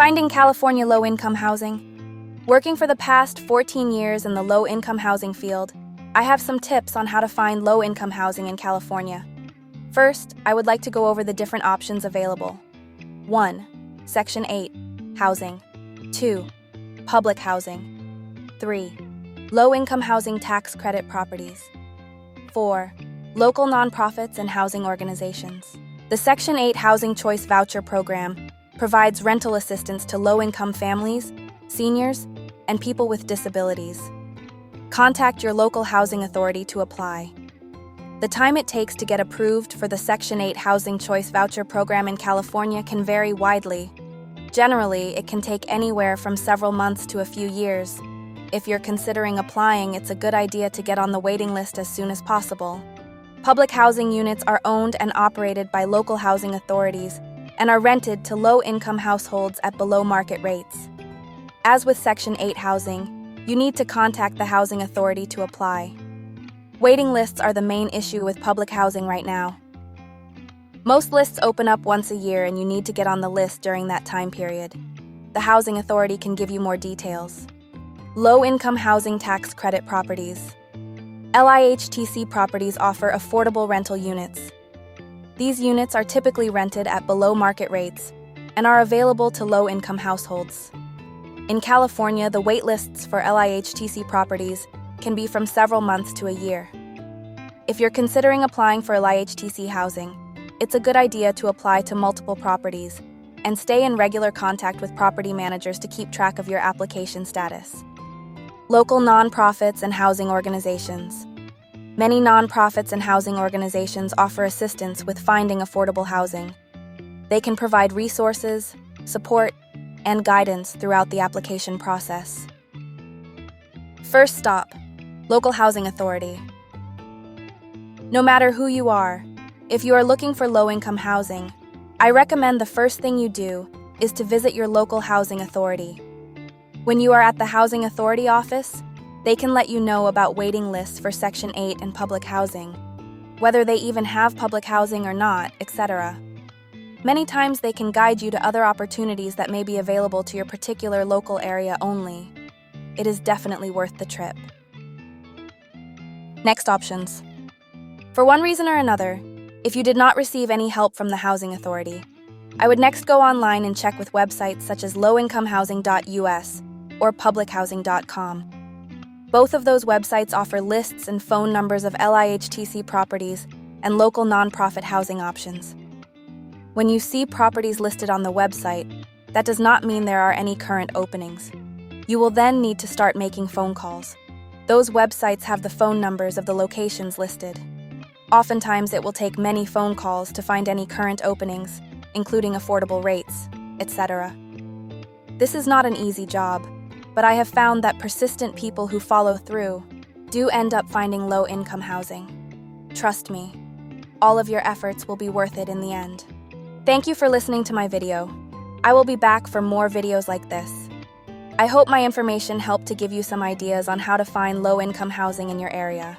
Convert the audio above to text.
Finding California low-income housing. Working for the past 14 years in the low-income housing field, I have some tips on how to find low-income housing in California. First, I would like to go over the different options available. 1. Section 8, housing. 2. Public housing. 3. Low-income housing tax credit properties. 4. Local nonprofits and housing organizations. The Section 8 Housing Choice Voucher Program provides rental assistance to low-income families, seniors, and people with disabilities. Contact your local housing authority to apply. The time it takes to get approved for the Section 8 Housing Choice Voucher Program in California can vary widely. Generally, it can take anywhere from several months to a few years. If you're considering applying, it's a good idea to get on the waiting list as soon as possible. Public housing units are owned and operated by local housing authorities and are rented to low-income households at below-market rates. As with Section 8 housing, you need to contact the housing authority to apply. Waiting lists are the main issue with public housing right now. Most lists open up once a year and you need to get on the list during that time period. The housing authority can give you more details. Low-income housing tax credit properties. LIHTC properties offer affordable rental units. These units are typically rented at below-market rates and are available to low-income households. In California, the wait lists for LIHTC properties can be from several months to a year. If you're considering applying for LIHTC housing, it's a good idea to apply to multiple properties and stay in regular contact with property managers to keep track of your application status. Local nonprofits and housing organizations. Many nonprofits and housing organizations offer assistance with finding affordable housing. They can provide resources, support, and guidance throughout the application process. First stop, local housing authority. No matter who you are, if you are looking for low-income housing, I recommend the first thing you do is to visit your local housing authority. When you are at the housing authority office, they can let you know about waiting lists for Section 8 and public housing, whether they even have public housing or not, etc. Many times they can guide you to other opportunities that may be available to your particular local area only. It is definitely worth the trip. Next options. For one reason or another, if you did not receive any help from the housing authority, I would next go online and check with websites such as lowincomehousing.us or publichousing.com. Both of those websites offer lists and phone numbers of LIHTC properties and local nonprofit housing options. When you see properties listed on the website, that does not mean there are any current openings. You will then need to start making phone calls. Those websites have the phone numbers of the locations listed. Oftentimes, it will take many phone calls to find any current openings, including affordable rates, etc. This is not an easy job, but I have found that persistent people who follow through do end up finding low-income housing. Trust me, all of your efforts will be worth it in the end. Thank you for listening to my video. I will be back for more videos like this. I hope my information helped to give you some ideas on how to find low-income housing in your area.